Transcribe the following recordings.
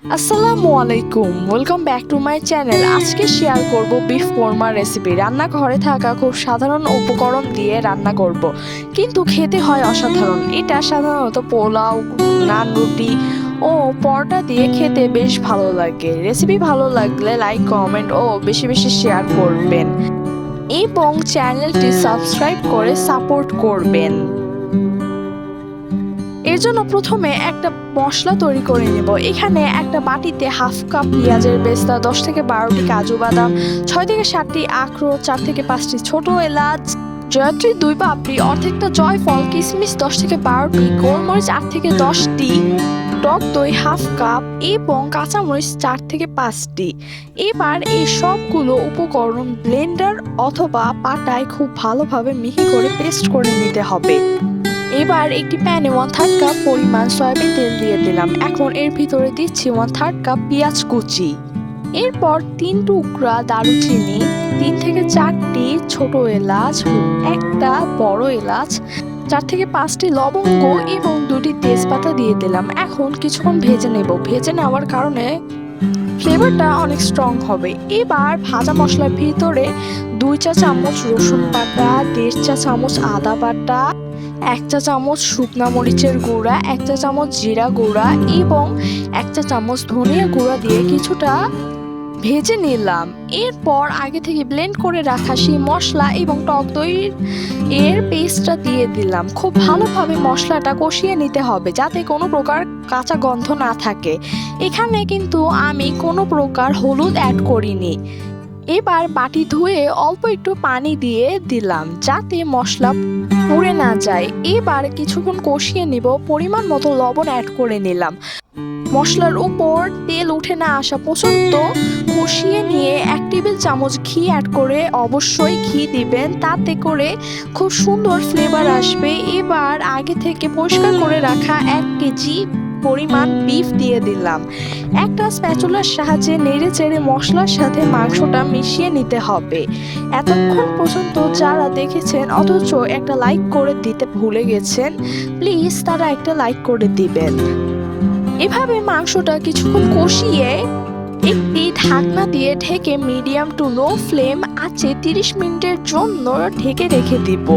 আসসালামু আলাইকুম, welcome back to my channel. আজকে শেয়ার করব বিফ কোরমা রেসিপি। রান্নাঘরে থাকা খুব সাধারণ উপকরণ দিয়ে রান্না করব, কিন্তু খেতে হয় অসাধারণ। এটা সাধারণত পোলাও, নান, রুটি ও পরোটা দিয়ে খেতে বেশ ভালো লাগে। রেসিপি ভালো লাগলে লাইক, কমেন্ট ও বেশি বেশি শেয়ার করবেন এবং চ্যানেলটি সাবস্ক্রাইব করে সাপোর্ট করবেন। এর জন্য প্রথমে একটা মশলা তৈরি করে নেব। এখানে একটা বাটিতে হাফ কাপ পেঁয়াজের বেস্তা, 10 থেকে 12টি কাজু বাদাম, 6 থেকে 7টি আখরোট, 4 থেকে 5টি ছোট এলাচ, জয়ত্রী 2 পাপড়ি, অর্ধেকটা জয়ফল, কিশমিশ 10 থেকে 12টি, গোলমরিচ 8 থেকে 10টি, টক দই হাফ কাপ এবং কাঁচামরিচ 4 থেকে 5টি। এবার এই সবগুলো উপকরণ ব্লেন্ডার অথবা পাটায় খুব ভালোভাবে মিহি করে পেস্ট করে নিতে হবে। এবার একটি প্যানে 1/3 কাপ পরিমাণ সয়াবিন তেল দিয়ে দিলাম। এখন এর ভিতরে দিচ্ছি 1/3 কাপ পেঁয়াজ কুচি। এরপর 3 টুকরা দারুচিনি, 3 থেকে 4টি ছোট এলাচ, একটা বড় এলাচ, 4 থেকে 5টি লবঙ্গ এবং 2টি তেজপাতা দিয়ে দিলাম। এখন কিছুক্ষণ ভেজে নেব। ভেজে নেওয়ার কারণে ফ্লেভারটা অনেক স্ট্রং হবে। এবার ভাজা মশলার ভিতরে 2 চা চামচ রসুন বাটা, 1.5 চা চামচ আদা বাটা, 1 চা চামচ শুকনা মরিচের গুঁড়া, 1 চা চামচ জিরা গুঁড়া এবং 1 চা চামচ ধনিয়া গুঁড়া দিয়ে কিছুটা ভেজে নিলাম। এরপর আগে থেকে ব্লেন্ড করে রাখা সেই মশলা এবং টক দই এর পেস্টটা দিয়ে দিলাম। খুব ভালোভাবে মশলাটা কষিয়ে নিতে হবে যাতে কোনো প্রকার কাঁচা গন্ধ না থাকে। এখানে কিন্তু আমি কোনো প্রকার হলুদ অ্যাড করিনি। এবার বাটি ধুয়ে অল্প একটু পানি দিয়ে দিলাম যাতে মশলা পুড়ে না যায়। এবার কিছুক্ষণ কষিয়ে নিব। পরিমাণ মতো লবণ অ্যাড করে নিলাম। মশলার উপর তেল উঠে না আসা পর্যন্ত কষিয়ে নিয়ে 1 টেবিল চামচ ঘি অ্যাড করে, অবশ্যই ঘি দিবেন, তাতে করে খুব সুন্দর ফ্লেভার আসবে। এবার আগে থেকে পরিষ্কার করে রাখা 1 কেজি পরিমাণ বিফ দিয়ে দিলাম। একটা স্প্যাচুলার সাহায্যে নেড়ে চেড়ে মশলার সাথে মাংসটা মিশিয়ে নিতে হবে। এতক্ষণ পর্যন্ত যারা দেখেছেন অথচ একটা লাইক করে দিতে ভুলে গেছেন, প্লিজ তারা একটা লাইক করে দিবেন। এভাবে মাংসটা কিছুক্ষণ কষিয়ে একটি ঢাকনা দিয়ে ঢেকে মিডিয়াম টু লো ফ্লেম আঁচে 30 মিনিটের জন্য ঢেকে রেখে দিব।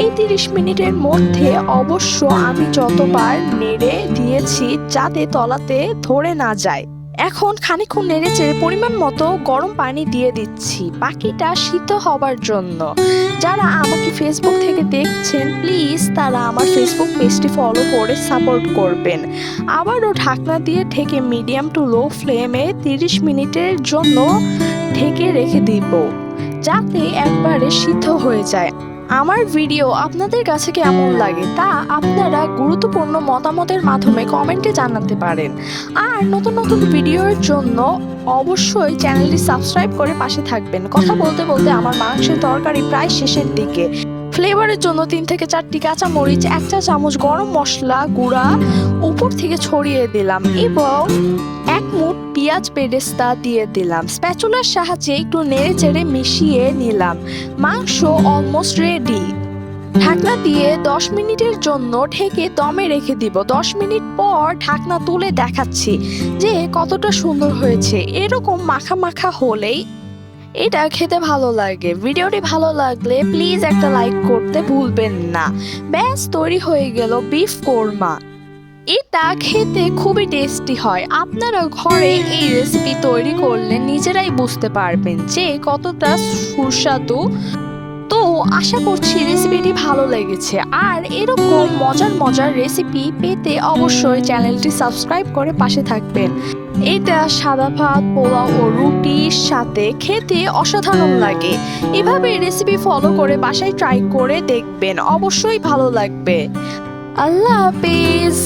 এই 30 মিনিটের মধ্যে অবশ্য আমি যতবার নেড়ে দিয়েছি যাতে তলাতে ধরে না যায়। এখন খানিকক্ষণ নেড়ে চেড়ে পরিমাণ মতো গরম পানি দিয়ে দিচ্ছি বাকিটা সিদ্ধ হবার জন্য। যারা আমাকে ফেসবুক থেকে দেখছেন প্লিজ তারা আমার ফেসবুক পেজটি ফলো করে সাপোর্ট করবেন। আবারও ঢাকনা দিয়ে ঢেকে মিডিয়াম টু লো ফ্লেমে 30 মিনিটের জন্য ঢেকে রেখে দিব যাতে একবারে সিদ্ধ হয়ে যায়। আমার ভিডিও আপনাদের কাছে কেমন লাগে তা আপনারা গুরুত্বপূর্ণ মতামতের মাধ্যমে কমেন্টে জানাতে পারেন। আর নতুন নতুন ভিডিওর জন্য অবশ্যই চ্যানেলটি সাবস্ক্রাইব করে পাশে থাকবেন। কথা বলতে বলতে আমার মাংসের তরকারি প্রায় শেষের দিকে। ফ্লেভারের জন্য 3 থেকে 4টি কাঁচা মরিচ, 1 চা চামচ গরম মশলা গুঁড়া উপর থেকে ছড়িয়ে দিলাম এবং 1 মুঠ পেঁয়াজ বেরেস্তা দিয়ে দিলাম। স্প্যাচুলার সাহায্যে একটু নেড়ে চেড়ে মিশিয়ে নিলাম। মাংস অলমোস্ট রেডি। ঢাকনা দিয়ে 10 মিনিটের জন্য ঢেকে দমে রেখে দিব। 10 মিনিট পর ঢাকনা তুলে দেখাচ্ছি যে কতটা সুন্দর হয়েছে। এরকম মাখা মাখা হলেই এটা খেতে ভালো লাগে। ভিডিওটি ভালো লাগলে প্লিজ একটা লাইক করতে ভুলবেন না। ব্যাস তৈরি হয়ে গেল বিফ কোরমা। এটা খেতে খুবই টেস্টি হয়। আপনারা ঘরে এই রেসিপি তৈরি করলে নিজেরাই বুঝতে পারবেন যে কতটা সুস্বাদু। তো আশা করছি রেসিপিটি ভালো লেগেছে। আর এরকম মজার মজার রেসিপি পেতে অবশ্যই চ্যানেলটি সাবস্ক্রাইব করে পাশে থাকবেন। এটা সাদা ভাত, পোলাও ও রুটির সাথে খেতে অসাধারণ লাগে। এভাবে রেসিপি ফলো করে বাসায় ট্রাই করে দেখবেন, অবশ্যই ভালো লাগবে। আল্লাহ হাফেজ।